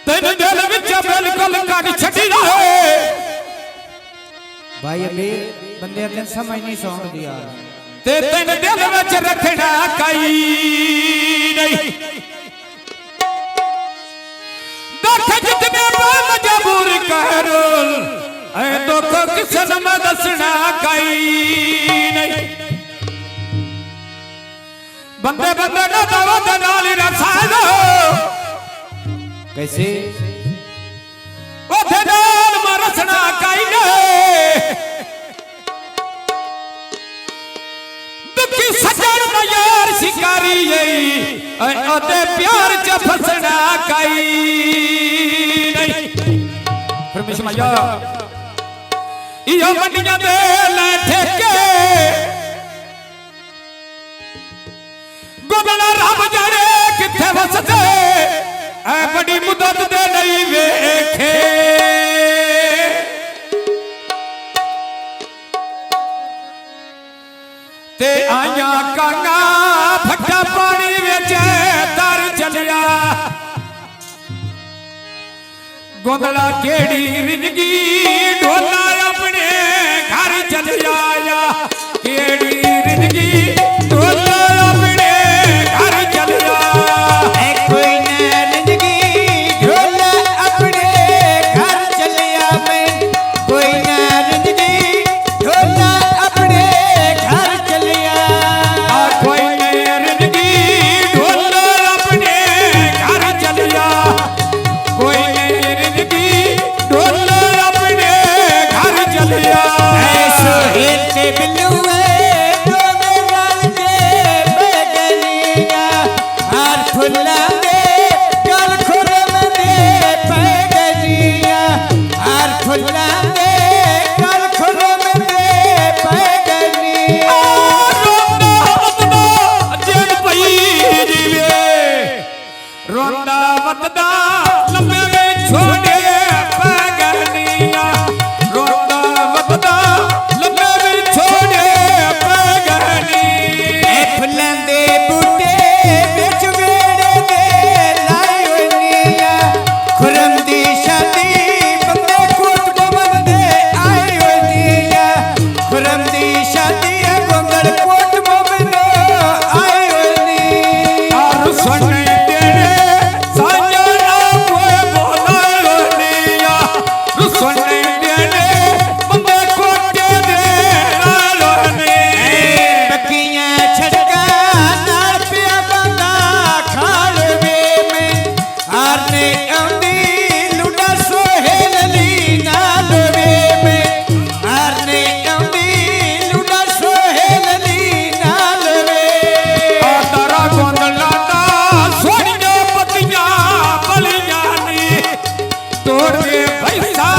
तेन दिल विच बिल्कुल कट छड़ी रहे भाई अभी बंदे ने समझ नहीं सौंप दिया ते तेन दिल विच रखना कई नहीं दुख जितने मजबूर करोल ऐ दुख किसन में दसना कई नहीं बंदे बंदे ना दावत नाल रसालो कैसे ओथे नाल मरसना कई नहीं दुखी सजन ना यार शिकारी यही ऐ ओते प्यार च फसना कई नहीं परमेश्वर माया इहो मंडियां दे लै ठेके गोगला रब जाने किथे वसदे ऐ बड़ी मुदत दे नहीं वेखे ते आया कांगा फटा पानी विच तर चलिया गोगला केड़ी रिंगी ढोला अपने घर चल आया केड़ी रिंगी ढोला अपने घर चल आया कोई न रिंगी ढोला अपने घर चलिया मैं कोई न रिंगी ढोला अपने घर चलिया कोई न रिंगी ढोला अपने घर चलिया कोई न रिंगी ढोला अपने घर चलिया ऐसो हिलते बिल्लुए दो मेराल के बैगनिया हार फुल्ला में गल खुरम में बैगनिया हार फुल्ला में गल खुरम में बैगनिया रोंदा वतदा लम्बे में छोड़े पैगनिया रोंदा वतदा लम्बे में छोड़े पैगनी ए फुल्लां दे बूटे विच वेड़े दे लाए होनिया खुरम दी शादी बंदे कोट गोमन दे आए होनिया खुरम दी शादी गोंगल कोट गोमन आए होनिया और सुने तेरे साजना कोई बोला रोनिया सुने तेरे बंदे कोटे दे रोने पक्कियां छड़का नाल पिया बंदा खालवे में हारने आंदी लुड़ा सोहेल ली नाल वे में हारने आंदी लुड़ा सोहेल ली नाल वे तारा गोंदला दा सोनिया पतियां बलियां नी तोड़ के पैसा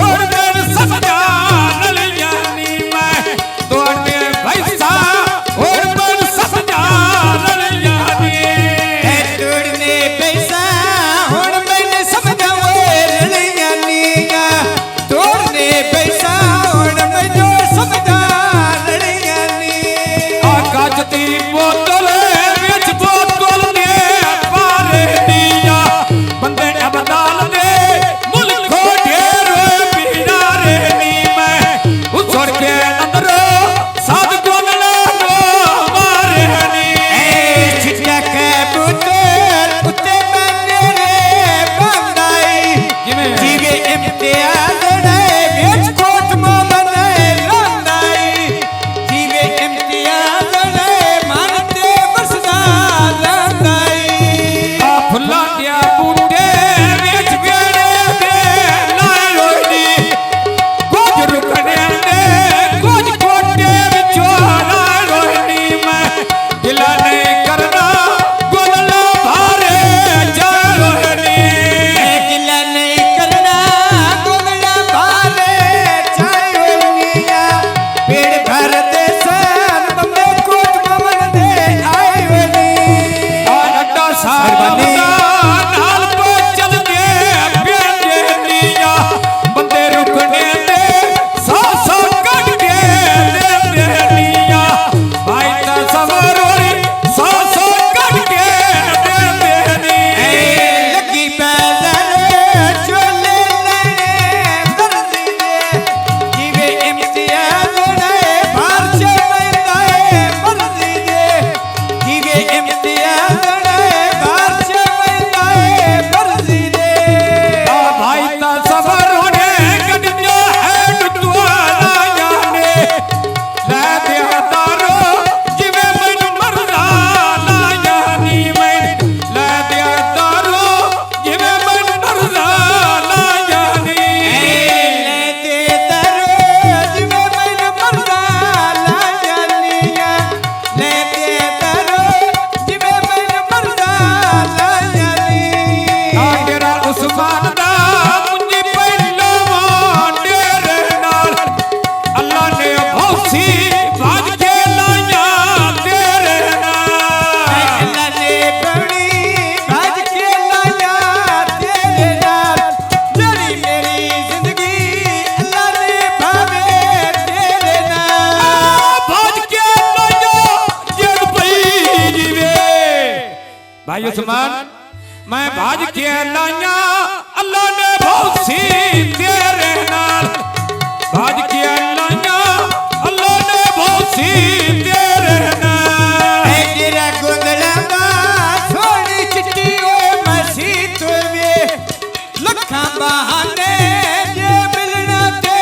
और मेरे सजा नलियां नी मैं तोड़ के पैसा और मेरे सजा नलियां नी ए तोड़ने पैसा हुण मैंने समझा उस्मान मैं भाज के लाइया अल्लाह ने बहुत सी तेरे नाल भाज के लाइया अल्लाह ने बहुत सी तेरे नाल तेरा गुंदड़ा दा सोनी चिट्टी ओए मसी तुवे लखा बहाने जे मिलना ते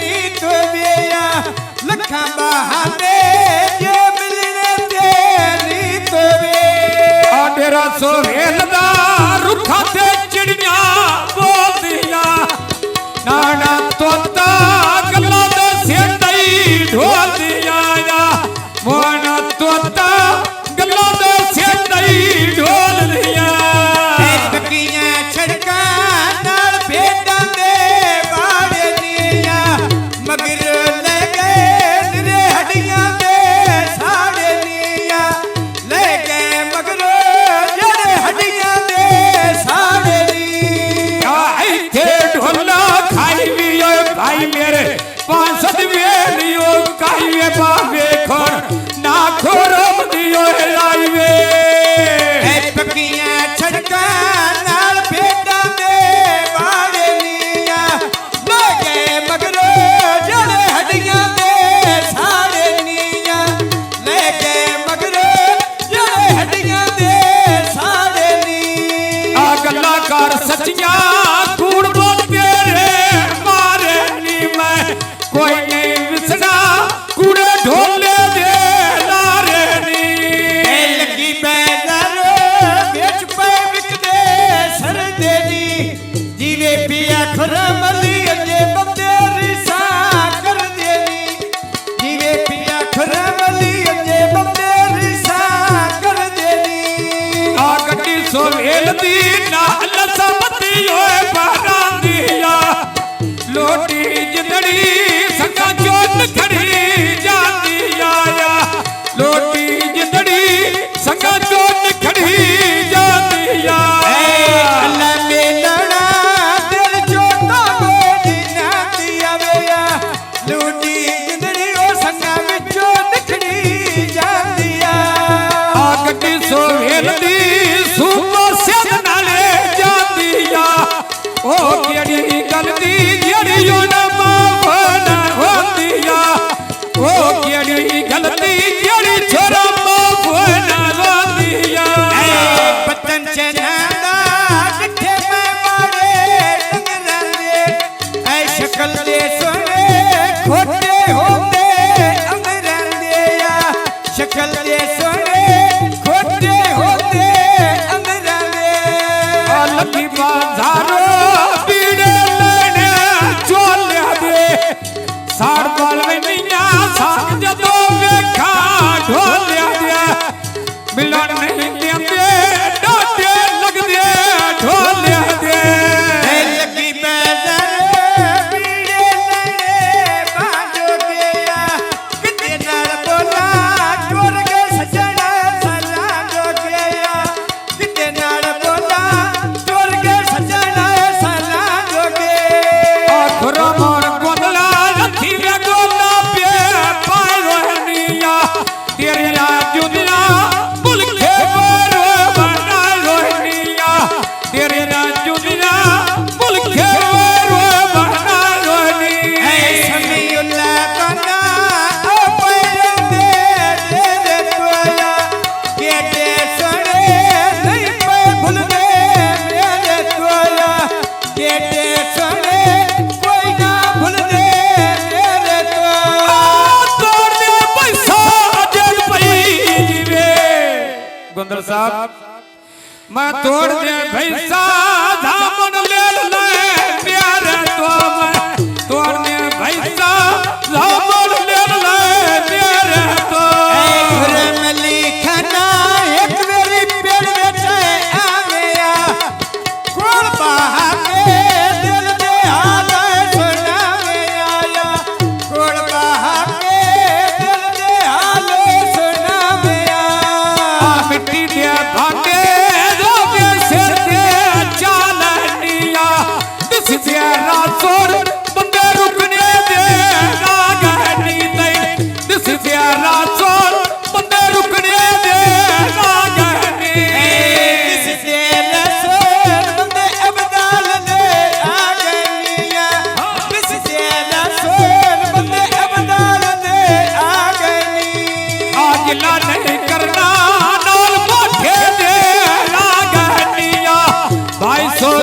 नी तुवे या लखा बहाने जे मिलने ते नी तुवे आ डेरा सोहेल दा रुखा ते चिड़ियां बोलदियां नाना तोता गल्लां दे सेंडई ढोलदियां या मोना तोता गल्लां दे सेंडई ढोलदियां तकियां छड़का नाल भेडां दे बाड़े नीया मगर ले गए निरे हड्डियां दे साड़े नीया ले गए मगर जड़े हड्डियां दे साड़े नी इथे ढोला खाई भी ओए भाई मेरे 500 वेलियो काई वे बावे खोर ना खोरम दियो लाई वे तकियां छड़का नाल भेडां दे बाड़े नीया ले गए मगर जड़े हड्डियां दे साड़े नीया ले गए मगर जड़े हड्डियां दे साड़े नी आ गल्ला कर सच्चियां कूड़ बोल के रे मारे नी मैं कोई नहीं विसड़ा कूड़े ढोले दे लारे नी लगी बैनर बेच पे विकदे सर देनी जीवे पिया खुरमली अजे बंदे रिसा कर देनी जीवे पिया खुरमली अजे बंदे रिसा कर देनी आ गड्डी सोहेल दी नाल समती ओए बारां दिया लोटी जिंदड़ी संगा चोट खड़ी जाती आया लोटी जिंदड़ी संगा चोट खड़ी जाती आ अल्लाह मेलना दिल चोटा गोदी ना दिया वेया लूटी जिंदड़ी ओ संगा विचों निखड़ी जाती आ गड्डी सोहेल दी सूबो सिद्ध नाले जाती आ ओ केड़ी गल दी जेड़ी ओ ना मां ना होंदी आ ओ केड़ी गल दी जेड़ी छोरा मां ना होंदी आ बतन चनादा किथे मैं मारे डंगरां दे ऐ शक्ल दे सोने खोटे होंदे अंगरां दे या शक्ल दे सोने खोटे होंदे अंगरां दे आ लगी बाजारो पीड़े लेने चोलिया दे साड़ बाल वैनिया साग जदों वेखा ढोलिया दे मिलन नहीं देंदे डाटे लगदे ढोलिया दे लगी बैनर पीड़े लड़े बाजो गया किते नाल बोला चोर के सजना सला जो गया किते नाल बोला चोर के सजना सला जो गया आखरो मोर गोदला रखी वे गोला पे पाए रोहनिया तेरिया जुदिया बुलखे बरो बना रोहनिया तेरिया जुदिया बुलखे बरो बना रोहनिया समीउल्ला बना अपने दे तोया केटे सोने नहीं पे भूलने मेरे तोया केटे सोने कोई ना भूलने मेरे तोया तोड़ दे पैसा जग पई जीवे गुंदर साहब मैं तोड़ दे पैसा